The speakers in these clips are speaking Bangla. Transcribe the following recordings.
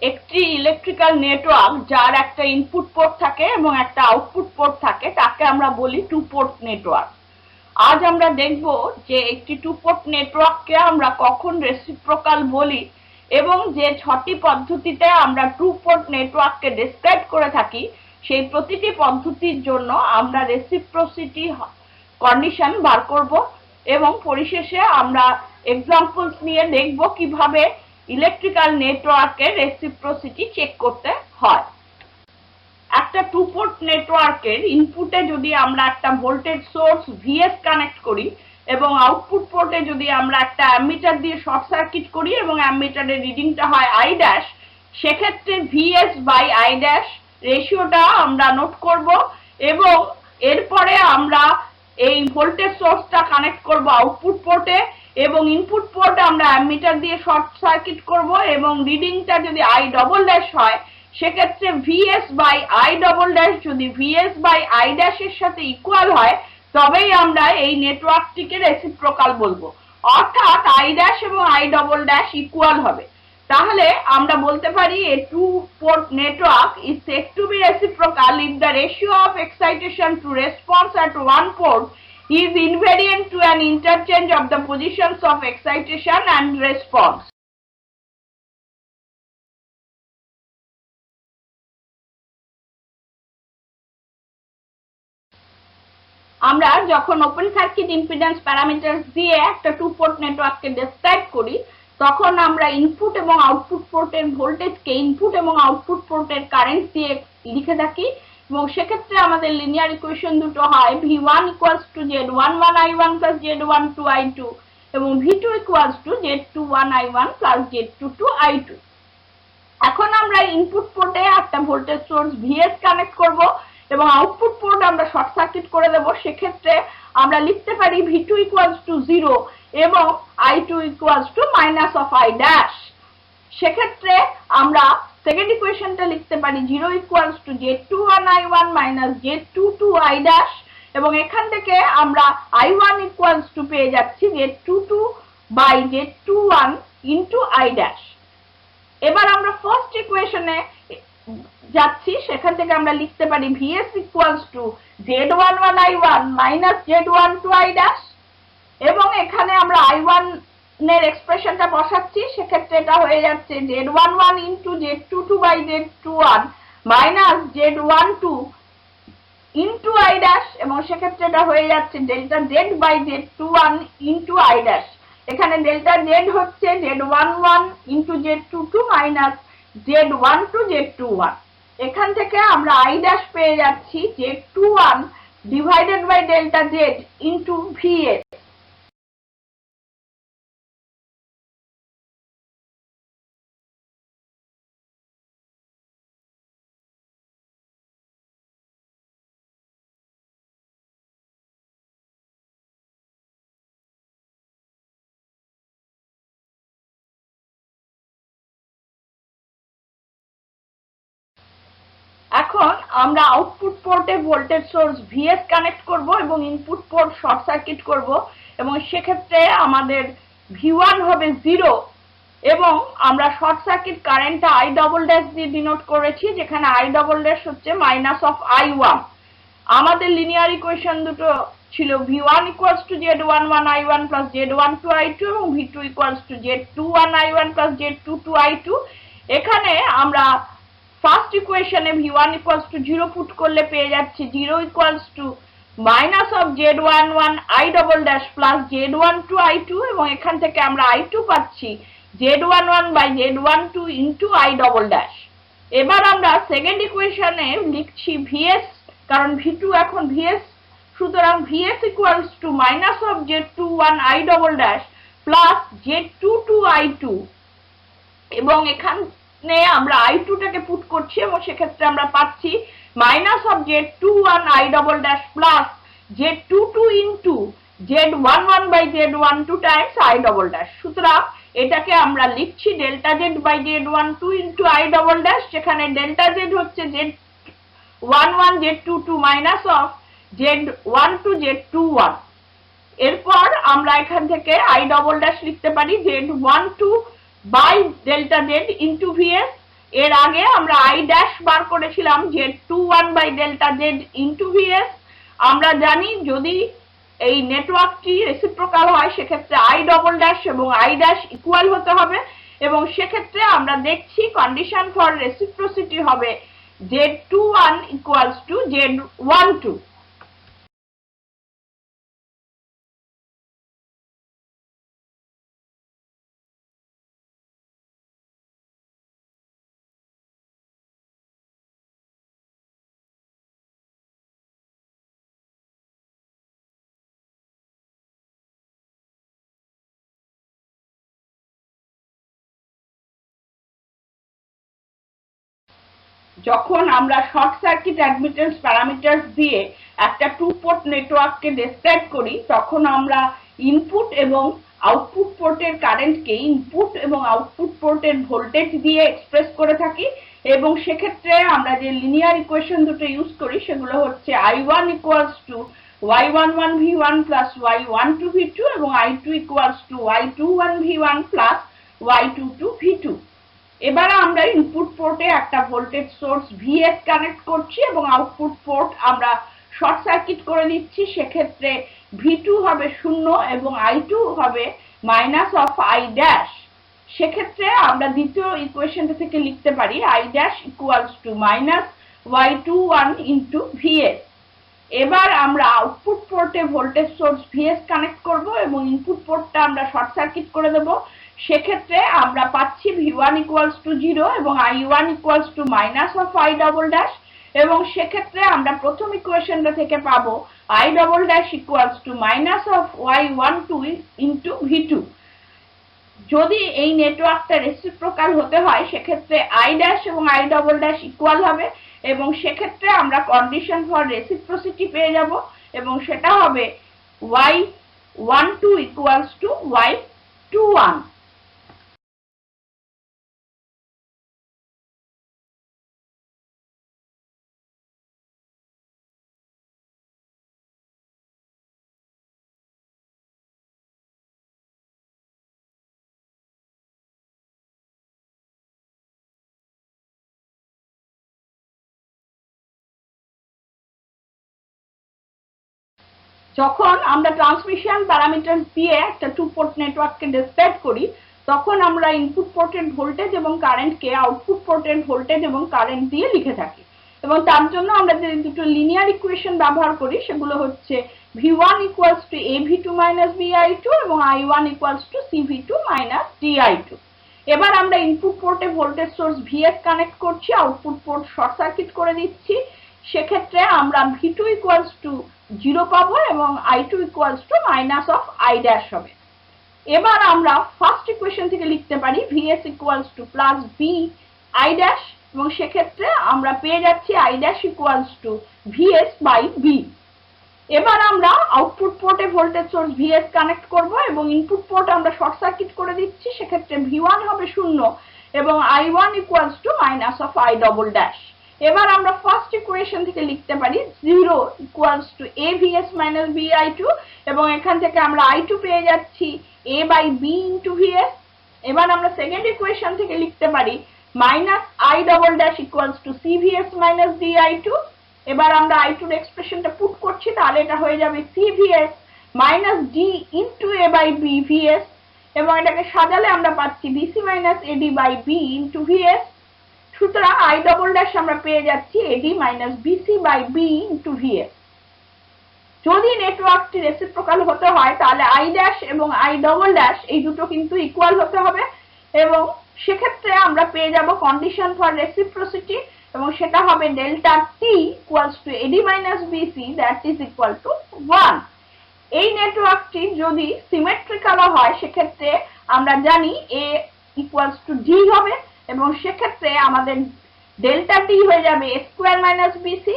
একটি ইলেকট্রিক্যাল নেটওয়ার্ক যার একটা ইনপুট পোর্ট থাকে এবং একটা আউটপুট পোর্ট থাকে তাকে আমরা বলি টু পোর্ট নেটওয়ার্ক। আজ আমরা দেখব যে একটি টু পোর্ট নেটওয়ার্ককে আমরা কখন রেসিপ্রোকাল বলি এবং যে 6টি পদ্ধতিতে আমরা টু পোর্ট নেটওয়ার্ককে ডেসক্রাইব করে থাকি সেই প্রতিটি পদ্ধতির জন্য আমরা রেসিপ্রোসিটি কন্ডিশন বার করব এবং পরিশেষে আমরা এক্সাম্পলস নিয়ে দেখব কিভাবে ইলেকট্রিক্যাল নেটওয়ার্কের রেসিপ্রোসিটি চেক করতে হয়। একটা টু পোর্ট নেটওয়ার্কের ইনপুটে যদি আমরা একটা ভোল্টেজ সোর্স ভিএস কানেক্ট করি এবং আউটপুট পোর্টে যদি আমরা একটা অ্যামিটার দিয়ে শর্ট সার্কিট করি এবং অ্যামিটারের রিডিংটা হয় আই ড্যাশ, সেক্ষেত্রে ভিএস বাই আই ড্যাশ রেশিওটা আমরা নোট করব এবং এরপরে আমরা এই ভোল্টেজ সোর্সটা কানেক্ট করব আউটপুট পোর্টে এবং ইনপুট পোর্টে আমরা অ্যামিটার দিয়ে শর্ট সার্কিট করব এবং রিডিংটা যদি আই ডবল ড্যাশ হয় সেক্ষেত্রে VS by I double dash যদি ভিএস বাই আই ড্যাশের সাথে ইকুয়াল হয় তবেই আমরা এই নেটওয়ার্কটিকে রেসিপ্রোকাল বলবো, অর্থাৎ আই ড্যাশ এবং আই ডবল ড্যাশ ইকুয়াল হবে। তাহলে আমরা বলতে পারি a two port network is said to be reciprocal if the ratio of excitation to response at one port is invariant to an interchange of the positions of excitation and response. আমরা যখন ওপেন সার্কিট ইম্পিডেন্স প্যারামিটারস দিয়ে একটা টু পোর্ট নেটওয়ার্ককে ডেসক্রাইব করি তখন আমরা ইনপুট এবং আউটপুট পোর্টের ভোল্টেজকে ইনপুট এবং আউটপুট পোর্টের কারেন্ট দিয়ে লিখে থাকি এবং সেক্ষেত্রে আমাদের লিনিয়ার ইকুয়েশন দুটো হয় V1 equals to Z11 I1 plus Z12 I2 এবং V2 equals to Z21 I1 plus Z22 I2। এখন আমরা ইনপুট পোর্টে একটা ভোল্টেজ সোর্স VS কানেক্ট করব এবং আউটপুট পোর্ট আমরা শর্ট সার্কিট করে দেব। সেক্ষেত্রে আমরা লিখতে পারি V2 equals to 0 এবং I2 equals to minus of I dash। সেক্ষেত্রে আমরা সেকেন্ড ইকুয়েশনটা লিখতে পারি 0 equals to Z21 I1 minus Z22 I dash এবং এখান থেকে আমরা I1 equals to পেয়ে যাচ্ছি Z22 by Z21 into I dash। এবার আমরা ফার্স্ট ইকুয়েশনে যাচ্ছি, সেখান থেকে আমরা লিখতে পারি VS equals to Z11 I1 minus Z12 I dash এবং এখানে আমরা I1 এর এক্সপ্রেশনটা বসাচ্ছি, সেক্ষেত্রে এটা হয়ে যাচ্ছে Z11 into Z22 by Z21 minus Z12 into I dash এবং সেক্ষেত্রে এটা হয়ে যাচ্ছে delta Z by Z21 into I dash। এখানে ডেল্টা Z হচ্ছে Z11 into Z22 minus Z12 Z21। এখান থেকে আমরা I dash পেয়ে যাচ্ছি Z21 divided by delta Z into VS। এখন আমরা আউটপুট পোর্টে ভোল্টেজ সোর্স ভিএস কানেক্ট করব এবং ইনপুট পোর্ট শর্ট সার্কিট করব এবং সেক্ষেত্রে আমাদের V1 হবে 0 এবং আমরা শর্ট সার্কিট কারেন্টটা আই ডবল ড্যাশ দিয়ে ডিনোট করেছি, যেখানে আই ডবল ড্যাশ হচ্ছে মাইনাস অফ I1। আমাদের লিনিয়ার ইকুয়েশন দুটো ছিল V1 equals to Z11 I1 plus Z12 I2 এবং V2 equals to Z21 I1 plus Z22 I2। এখানে আমরা ফার্স্ট ইকুয়েশনে V1 equals to 0 পুট করলে পেয়ে যাচ্ছি 0 equals to minus of Z11 I double dash plus Z12 I2 এবং এখান থেকে আমরা I2 পাচ্ছি Z11 by Z12 into I double dash। এবার আমরা সেকেন্ড ইকুয়েশনে লিখছি VS, কারণ V2 এখন VS, সুতরাং VS equals to minus of Z21 I double dash plus Z22 I2 এবং এখানে আমরা I2 টাকে পুট করছি এবং সেক্ষেত্রে আমরা পাচ্ছি minus of Z21 I double dash plus Z22 into Z11 by Z12 times I double dash। সুতরাং এটাকে আমরা লিখছি delta Z by Z12 into I double dash, যেখানে ডেল্টা Z হচ্ছে Z11 Z22 minus of Z12 Z21। এরপর আমরা এখান থেকে I double dash লিখতে পারি Z12 by delta Z into VS এর আগে আমরা আই ড্যাশ বার করেছিলাম Z21 by delta Z into VS. আমরা জানি যদি এই নেটওয়ার্কটি রেসিপ্রোকাল হয় সেক্ষেত্রে আই ডবল ড্যাশ এবং আই ড্যাশ ইকুয়াল হতে হবে, এবং সেক্ষেত্রে আমরা দেখছি কন্ডিশন ফর রেসিপ্রোসিটি হবে Z21 ইকুয়ালস টু Z12। যখন আমরা শর্ট সার্কিট অ্যাডমিটেন্স প্যারামিটার দিয়ে একটা টু পোর্ট নেটওয়ার্ককে ডেসক্রাইব করি তখন আমরা ইনপুট এবং আউটপুট পোর্টের কারেন্টকে ইনপুট এবং আউটপুট পোর্টের ভোল্টেজ দিয়ে এক্সপ্রেস করে থাকি, এবং সেক্ষেত্রে আমরা যে লিনিয়ার ইকুয়েশন দুটো ইউজ করি সেগুলো হচ্ছে I1 equals two Y11 V1 plus Y12 V2 এবং I2 equals two Y21 V1 plus Y22 V2। এবার আমরা ইনপুট পোর্টে একটা ভোল্টেজ সোর্স ভিএস কানেক্ট করছি এবং আউটপুট পোর্ট আমরা শর্ট সার্কিট করে দিচ্ছি। সেক্ষেত্রে V2 হবে 0 এবং I2 হবে মাইনাস অফ I ড্যাশ। সেক্ষেত্রে আমরা দ্বিতীয় ইকুয়েশনটা থেকে লিখতে পারি I dash equals to minus Y21 into VS. এবার আমরা আউটপুট পোর্টে ভোল্টেজ সোর্স ভিএস কানেক্ট করব এবং ইনপুট পোর্টটা আমরা শর্ট সার্কিট করে দেব। সেক্ষেত্রে আমরা পাচ্ছি V1 ইকুয়ালস টু 0 এবং I1 equals to minus of I double dash, এবং সেক্ষেত্রে আমরা প্রথম ইকুয়েশনটা থেকে পাবো I double dash equals to minus of Y12 into V2। যদি এই নেটওয়ার্কটা রেসিপ্রোকাল হতে হয় সেক্ষেত্রে I ড্যাশ এবং I ডবল ড্যাশ ইকুয়াল হবে, এবং সেক্ষেত্রে আমরা কন্ডিশন ফর রেসিপ্রোসিটি পেয়ে যাব, এবং সেটা হবে Y12 ইকুয়ালস টু Y21। যখন আমরা ট্রান্সমিশন প্যারামিটার দিয়ে একটা টু পোর্ট নেটওয়ার্ককে ডেসক্রাইব করি তখন আমরা ইনপুট পোর্টের ভোল্টেজ এবং কারেন্টকে আউটপুট পোর্টের ভোল্টেজ এবং কারেন্ট দিয়ে লিখে থাকি, এবং তার জন্য আমরা যে দুটো লিনিয়ার ইকুয়েশন ব্যবহার করি সেগুলো হচ্ছে V1 equals to AV2 minus BI2 এবং I1 equals two CV2 minus DI2। এবার আমরা ইনপুট পোর্টে ভোল্টেজ সোর্স VS কানেক্ট করছি, আউটপুট পোর্ট শর্ট সার্কিট করে দিচ্ছি। সেক্ষেত্রে আমরা V2 ইকুয়ালস টু 0 পাবো এবং I2 equals to minus of I dash হবে। এবার আমরা ফার্স্ট ইকুয়েশন থেকে লিখতে পারি VS equals to plus B I dash, এবং সেক্ষেত্রে আমরা পেয়ে যাচ্ছি I dash equals to VS by B। এবার আমরা আউটপুট পোর্টে ভোল্টেজ সোর্স VS কানেক্ট করব এবং ইনপুট পোর্ট আমরা শর্ট সার্কিট করে দিচ্ছি। সেক্ষেত্রে V1 হবে 0 এবং I1 equals to minus of I double dash. এবার আমরা ফার্স্ট ইকুয়েশন থেকে লিখতে পারি 0 equals to AVS minus BI2, এবং এখান থেকে আমরা I2 পেয়ে যাচ্ছি A by B into VS। এবার আমরা সেকেন্ড ইকুয়েশন থেকে লিখতে পারি minus I double dash equals to CVS minus DI2। এবার আমরা I2 এর এক্সপ্রেশনটা পুট করছি, তাহলে এটা হয়ে যাবে CVS minus D into A by B VS, এবং এটাকে সাজালে আমরা পাচ্ছি BC minus AD by B into VS। সুতরাং I ডবল ড্যাশ আমরা পেয়ে যাচ্ছি AD minus BC by B into VS। যদি নেটওয়ার্কটি রেসিপ্রোকাল হতে হয় তাহলে I ড্যাশ এবং I ডবল ড্যাশ এই দুটো কিন্তু ইকুয়াল হতে হবে, এবং সেক্ষেত্রে আমরা পেয়ে যাব কন্ডিশন ফর রেসিপ্রোসিটি, এবং সেটা হবে delta T equals to AD minus BC that is equal to 1। এই নেটওয়ার্কটি যদি সিমেট্রিক্যাল হয় সেক্ষেত্রে আমরা জানি A ইকুয়ালস টু D হবে, এবং সেক্ষেত্রে আমাদের ডেল্টা T হয়ে যাবে A square minus BC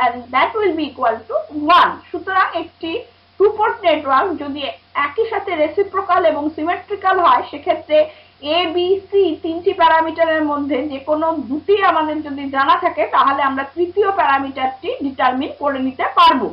and that will be equal to 1। সুতরাং একটি টু পোর্ট নেটওয়ার্ক যদি একই সাথে রেসিপ্রোকাল এবং সিমেট্রিক্যাল হয় সেক্ষেত্রে A B C তিনটি প্যারামিটারের মধ্যে যে কোনো দুটি আমাদের যদি জানা থাকে তাহলে আমরা তৃতীয় প্যারামিটারটি ডিটারমিন করে নিতে পারবো।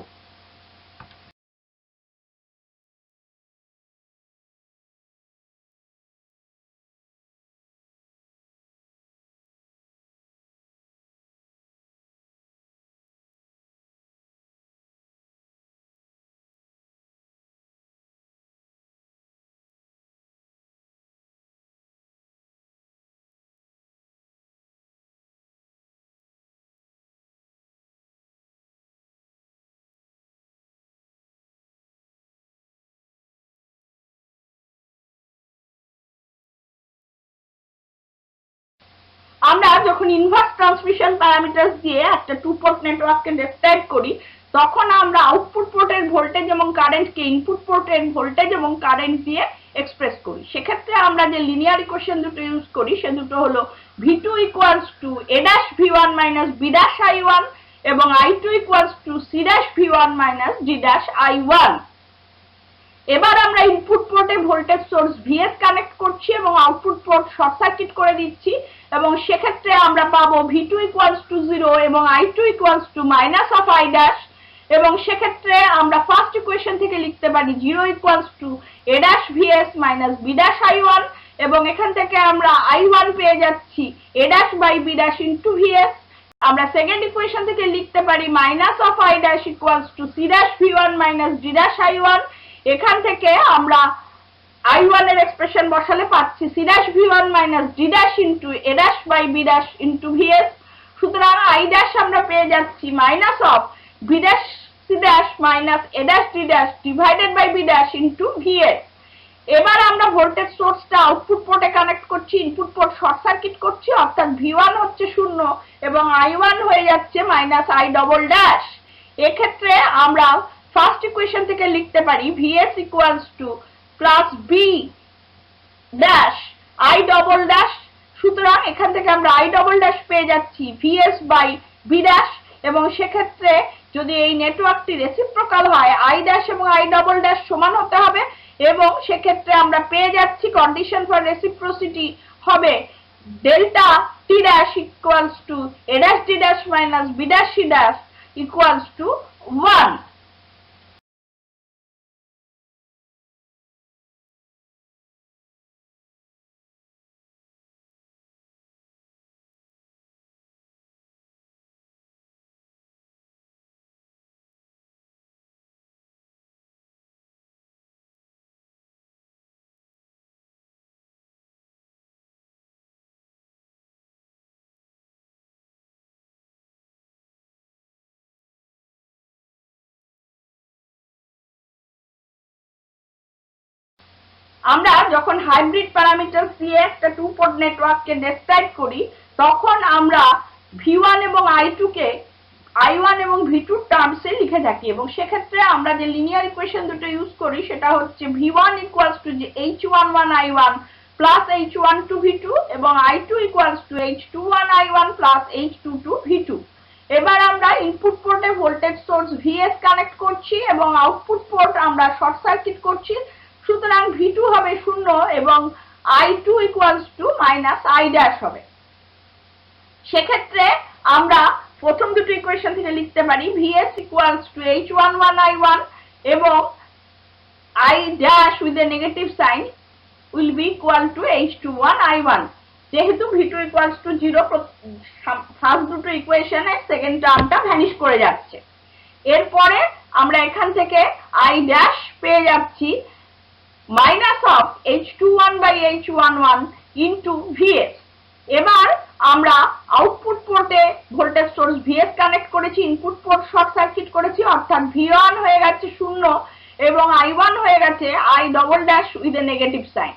যখন ইনভার্স ট্রান্সমিশন প্যারামিটারস দিয়ে একটা টু পোর্ট নেটওয়ার্ককে ডেসক্রাইব করি তখন আমরা আউটপুট পোর্টের ভোল্টেজ এবং কারেন্টকে ইনপুট পোর্টের ভোল্টেজ এবং কারেন্ট দিয়ে এক্সপ্রেস করি। সেক্ষেত্রে আমরা যে লিনিয়ার ইকুয়েশন দুটো ইউজ করি সে দুটো হলো V2 equals to A dash V1 minus B dash I1 এবং I2 equals to C dash V1 minus D dash I1। এবার আমরা ইনপুট পোর্টে ভোল্টেজ সোর্স VS কানেক্ট করছি এবং আউটপুট পোর্ট শর্ট সার্কিট করে দিচ্ছি এবং সেক্ষেত্রে আমরা পাবো V2 equals to 0 এবং I2 equals to minus of I dash এবং সেক্ষেত্রে আমরা ফার্স্ট ইকুয়েশন থেকে লিখতে পারি 0 equals to A dash VS minus B dash I1 এবং এখান থেকে আমরা I1 পেয়ে যাচ্ছি A dash by B dash into VS। আমরা সেকেন্ড ইকুয়েশন থেকে লিখতে পারি minus of I dash equals to C dash V1 minus D dash I1। এখান থেকে আমরা I1 এর এক্সপ্রেশন বসালে পাচ্ছি C dash V1 minus D dash into A dash by B dash into VS। সুতরাং I dash আমরা পেয়ে যাচ্ছি minus of B dash C dash minus A dash D dash divided by B dash into VS। এবার আমরা ভোল্টেজ সোর্সটা আউটপুট পোর্টে কানেক্ট করছি, ইনপুট পোর্ট শর্ট সার্কিট করছি অর্থাৎ V1 হচ্ছে 0 এবং I1 হয়ে যাচ্ছে মাইনাস I ডবল ড্যাশ। এক্ষেত্রে আমরা ফার্স্ট ইকুয়েশন থেকে লিখতে পারি VS equals to plus B dash I double dash. সুতরাং এখান থেকে আমরা I ডবল ড্যাশ পেয়ে যাচ্ছি VS বাই B ড্যাশ এবং সেক্ষেত্রে যদি এই নেটওয়ার্কটি রেসিপ্রোকাল হয় I ড্যাশ এবং I ডবল ড্যাশ সমান হতে হবে এবং সেক্ষেত্রে আমরা পেয়ে যাচ্ছি কন্ডিশন ফর রেসিপ্রোসিটি হবে delta T dash equals to A dash D dash minus B dash C dash equals to 1। আমরা যখন হাইব্রিড প্যারামিটার দিয়ে একটা টু পোর্ট নেটওয়ার্ককে ডেসক্রাইব করি তখন আমরা V1 এবং I2 কে I1 এবং V2 টার্মসে লিখে থাকি এবং সেক্ষেত্রে আমরা যে লিনিয়ার ইকুয়েশন দুটো ইউজ করি সেটা হচ্ছে V1 equals to H11 I1 plus H12 V2 এবং I2 equals to H21 I1 plus H22 V2। এবার আমরা ইনপুট পোর্টে ভোল্টেজ সোর্স VS কানেক্ট করছি এবং আউটপুট পোর্ট আমরা শর্ট সার্কিট করছি। সুতরাং V2 হবে 0 এবং I2 equals to minus I dash হবে। সেক্ষেত্রে আমরা প্রথম দুটো ইকুয়েশন থেকে লিখতে পারি VS equals to H11 I1 এবং I dash with a negative sign will be equal to H21 I1। যেহেতু V2 equals to 0 ফার্স্ট দুটো ইকুয়েশনে সেকেন্ড টার্মটা ভ্যানিশ করে যাচ্ছে। এরপরে আমরা এখান থেকে I dash পেয়ে যাচ্ছি minus of H21 by H11 into VS। এবার আমরা আউটপুট পোর্টে ভোল্টেজ সোর্স VS কানেক্ট করেছি, ইনপুট পোর্ট শর্ট সার্কিট করেছি অর্থাৎ V1 হয়ে গেছে 0 এবং I1 হয়ে গেছে I double dash with a negative sign.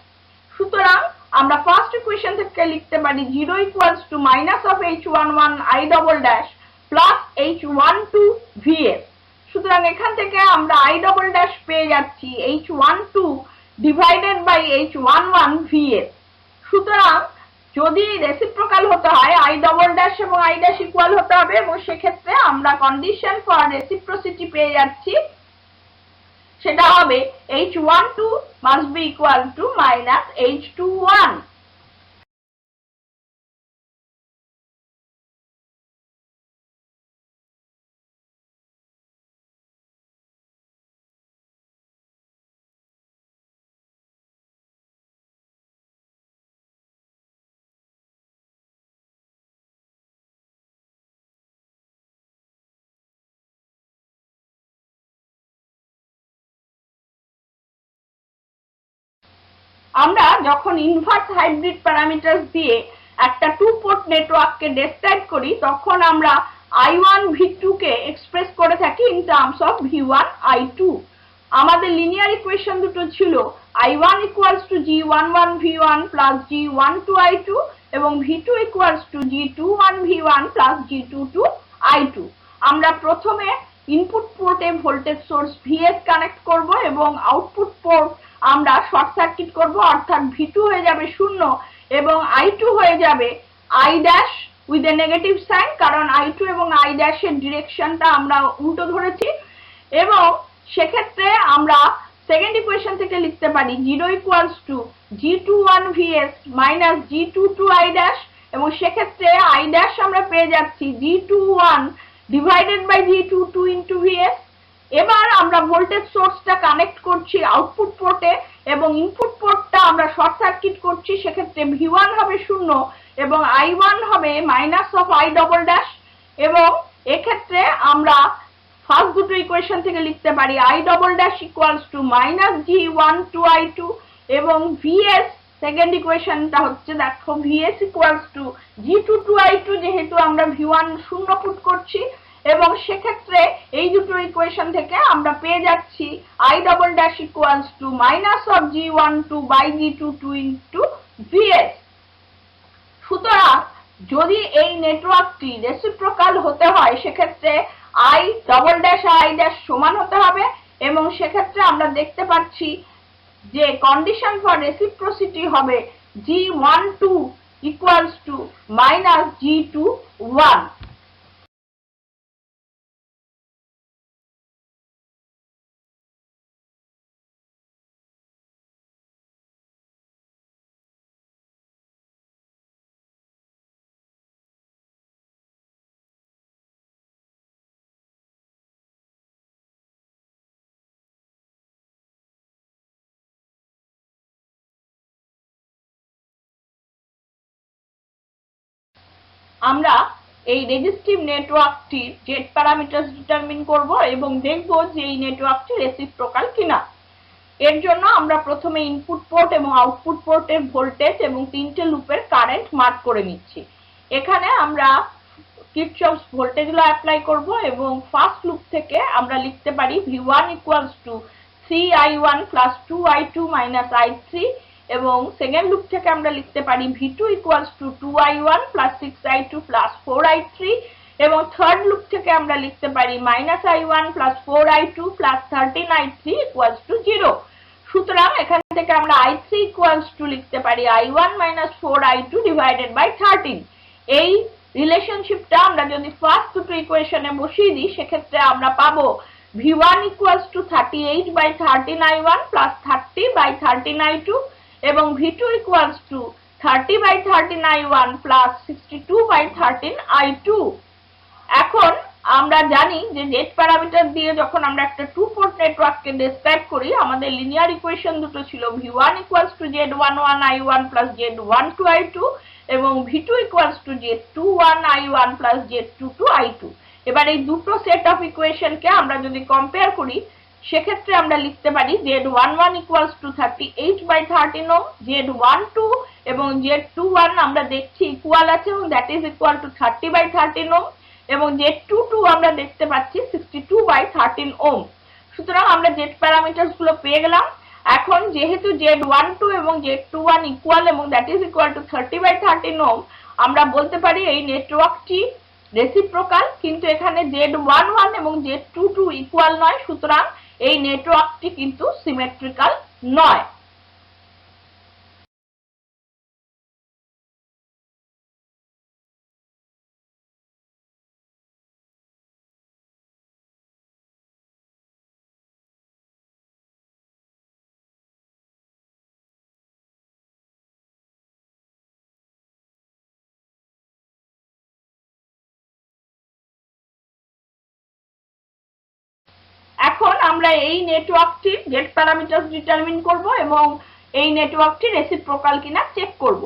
সুতরাং আমরা ফার্স্ট ইকুয়েশন থেকে লিখতে পারি 0 equals to minus of H11 I double dash plus H12 VS। সুতরাং এখান থেকে আমরা I ডবল ড্যাশ পেয়ে যাচ্ছি H12 divided by H11 VS। সুতরাং যদি রেসিপ্রোকাল হতে হয় I ডবল ড্যাশ এবং I ড্যাশ ইকুয়াল হতে হবে এবং সেক্ষেত্রে আমরা কন্ডিশন ফর রেসিপ্রোসিটি পেয়ে যাচ্ছি সেটা হবে H12 must be equal to minus H21। আমরা যখন ইনভার্স হাইব্রিড প্যারামিটারস দিয়ে একটা টু পোর্ট নেটওয়ার্ককে ডেসক্রাইব করি তখন আমরা I1 V2 কে এক্সপ্রেস করে থাকি in terms of V1 I2। আমাদের লিনিয়ার ইকুয়েশন দুটো ছিল I1 equals to G11 V1 plus G12 I2 এবং V2 equals to G21 V1 plus G22 I2। আমরা প্রথমে ইনপুট পোর্টে ভোল্টেজ সোর্স VS কানেক্ট করব এবং আউটপুট পোর্ট আমরা শর্ট সার্কিট করব, অর্থাৎ V2 হয়ে যাবে 0 এবং I2 হয়ে যাবে I dash with a negative sign, কারণ I2 এবং I dash এর ডিরেকশনটা আমরা উল্টো ধরেছি। এবং সেক্ষেত্রে আমরা সেকেন্ড ইকুয়েশন থেকে লিখতে পারি 0 equals to G21 VS minus G22 I dash, এবং সেক্ষেত্রে I dash আমরা পেয়ে যাচ্ছি G21 divided by G22 into VS। এবার আমরা ভোল্টেজ সোর্সটা কানেক্ট করছি আউটপুট পোর্টে এবং ইনপুট পোর্টটা আমরা শর্ট সার্কিট করছি, সেক্ষেত্রে V1 হবে 0 এবং I1 হবে minus of I double dash. এবং এক্ষেত্রে আমরা ফার্স্ট দুটো ইকুয়েশন থেকে লিখতে পারি I double dash equals to minus G12 I2 এবং VS সেকেন্ড ইকুয়েশনটা হচ্ছে দেখো VS equals two G22 I2, যেহেতু আমরা V1 0 পুট করছি, এবং সেক্ষেত্রে এই দুটো ইকুয়েশন থেকে আমরা পেয়ে যাচ্ছি I double dash equals to minus of G12 by G22 into VS। সুতরাং যদি এই নেটওয়ার্কটি রেসিপ্রোকাল হতে হয় সেক্ষেত্রে I double dash I dash সমান হতে হবে, এবং সেক্ষেত্রে আমরা দেখতে পাচ্ছি যে কন্ডিশন ফর রেসিপ্রোসিটি হবে G12 equals to minus G21। আমরা এই রেজিস্টিভ নেটওয়ার্কটির জেড প্যারামিটারস ডিটারমিন করব এবং দেখব যে এই নেটওয়ার্কটি রেসিপ্রোকাল কিনা। এর জন্য আমরা প্রথমে ইনপুট পোর্ট এবং আউটপুট পোর্টের ভোল্টেজ এবং তিনটে লুপের কারেন্ট মার্ক করে নিচ্ছি। এখানে আমরা কিরচফস ভোল্টেজ ল অ্যাপ্লাই করব এবং ফার্স্ট লুপ থেকে আমরা লিখতে পারি V1 equals to 3I1 plus 2I2 minus I3, এবং সেকেন্ড লুপ থেকে আমরা লিখতে পারি V2 equals to 2I1 plus 6I2 plus 4I3, এবং থার্ড লুপ থেকে আমরা লিখতে পারি minus I1 plus 4I2 plus 13I3 equals to 0। সুতরাং এখান থেকে আমরা I3 equals to লিখতে পারি I1 minus 4I2 divided by 13। এই রিলেশনশিপটা আমরা যদি ফার্স্ট দুটো ইকুয়েশনে বসিয়ে দিই সেক্ষেত্রে আমরা পাবো V1 equals to 38 by 13I1 plus 30 by 13I2, এবং V2 equals to 30 by 13I1 plus 62 by 13I2। এখন আমরা জানি যে জেড প্যারামিটার দিয়ে যখন আমরা একটা টু পোর্ট নেটওয়ার্ককে ডেসক্রাইব করি আমাদের লিনিয়ার ইকুয়েশন দুটো ছিল V1 equals to Z11 I1 plus Z12 I2 এবং V2 equals to Z21 I1 plus Z22 I2। এবার এই দুটো সেট অফ ইকুয়েশনকে আমরা যদি কম্পেয়ার করি সেক্ষেত্রে আমরা লিখতে পারি Z11 equals to 38 by 13 ohm, Z12 এবং Z21 আমরা দেখছি ইকুয়াল আছে এবং that is equal to 30 by 13 ohm, এবং Z22 আমরা দেখতে পাচ্ছি 62 by 13 ohm। সুতরাং আমরা জেড প্যারামিটারস গুলো পেয়ে গেলাম। এখন যেহেতু Z12 এবং Z21 ইকুয়াল এবং that is equal to 30 by 13 ohm, আমরা বলতে পারি এই নেটওয়ার্কটি রেসিপ্রোকাল, কিন্তু এখানে Z11 এবং Z22 ইকুয়াল নয়, সুতরাং এই নেটওয়ার্কটি কিন্তু সিমেট্রিক্যাল নয়। এখন আমরা এই নেটওয়ার্কটির জেড প্যারামিটারস ডিটারমিন করব এবং এই নেটওয়ার্কটি রেসিপ্রোকাল কিনা চেক করব।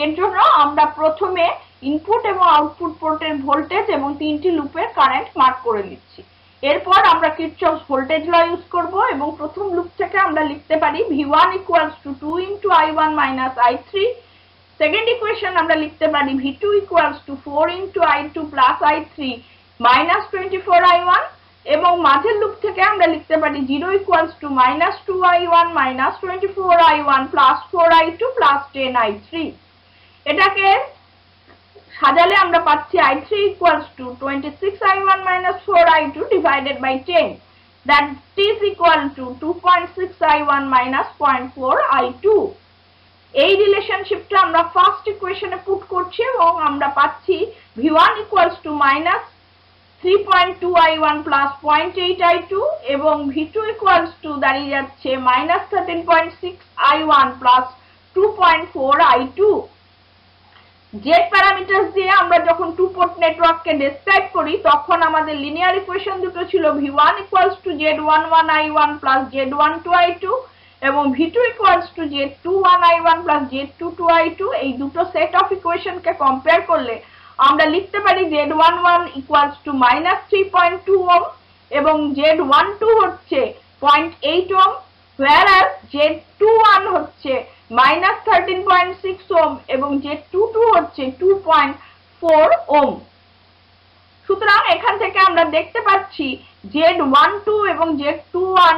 এর জন্য আমরা প্রথমে ইনপুট এবং আউটপুট পোর্টের ভোল্টেজ এবং তিনটি লুপের কারেন্ট মার্ক করে নিচ্ছি। এরপর আমরা কিরচফস ভোল্টেজ ল ইউজ করব এবং প্রথম লুপ থেকে আমরা লিখতে পারি V1 equals to 2 into I1 minus I3, second equation আমরা লিখতে পারি V2 equals to 4 into I2 plus I3 minus 24I1, এবং মাঝের লুপ থেকে আমরা লিখতে পারি 0 equals to minus 2I1 minus 24I1 plus 4I2 plus 10I3। এটাকে সাজালে আমরা পাচ্ছি I3 equals to 26I1 minus 4I2 divided by 10. That is equal to 2.6I1 minus 0.4I2. এই রিলেশনশিপটা আমরা ফার্স্ট ইকুয়েশনে পুট করছি এবং আমরা পাচ্ছি V1 equals to minus 3.2I1 plus 0.8I2 এবং V2 equals to দাঁড়িয়ে যাচ্ছে minus 13.6I1 plus 2.4I2. Z parameters দিয়ে আমরা যখন টু পোর্ট নেটওয়ার্ককে ডেসক্রাইব করি তখন আমাদের লিনিয়ার ইকুয়েশন দুটো ছিল V1 equals to Z11I1 plus Z12I2 এবং V2 equals to Z21I1 plus Z22I2. এই দুটো সেট অফ ইকুয়েশনকে কম্পেয়ার করলে আমরা লিখতে পারি Z11 equals to minus 3.2 ohm এবং Z12 হচ্ছে 0.8 ohm, whereas Z21 হচ্ছে minus 13.6 ohm এবং Z22 হচ্ছে 2.4 ohm. সুতরাং এখান থেকে আমরা দেখতে পাচ্ছি Z12 এবং Z21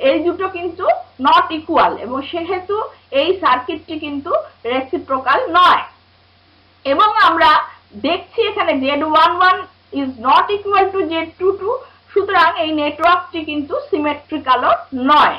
এই দুটো কিন্তু নট ইকুয়াল এবং সেহেতু এই সার্কিটটি কিন্তু রেসিপ্রোকাল নয়। এবং আমরা দেখছি এখানে Z11 is not equal to Z22, সুতরাং এই নেটওয়ার্কটি কিন্তু সিমেট্রিক্যালও নয়।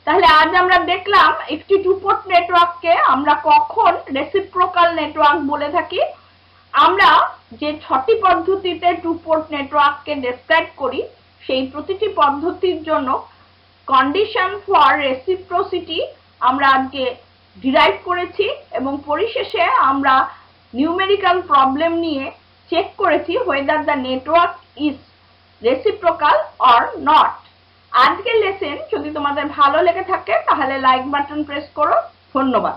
তাহলে আজ আমরা দেখলাম একটি টু পোর্ট নেটওয়ার্ককে আমরা কখন রেসিপ্রোকাল নেটওয়ার্ক বলে থাকি। আমরা যে 6টি পদ্ধতিতে টু পোর্ট নেটওয়ার্ককে ডেসক্রাইব করি সেই প্রতিটি পদ্ধতির জন্য কন্ডিশন ফর রেসিপ্রোসিটি আমরা আজকে ডিরাইভ করেছি এবং পরিশেষে আমরা নিউমেরিক্যাল প্রবলেম নিয়ে চেক করেছি whether the network is reciprocal or not. আজকের লেসন যদি তোমাদের ভালো লেগে থাকে তাহলে লাইক বাটন প্রেস করো। ধন্যবাদ।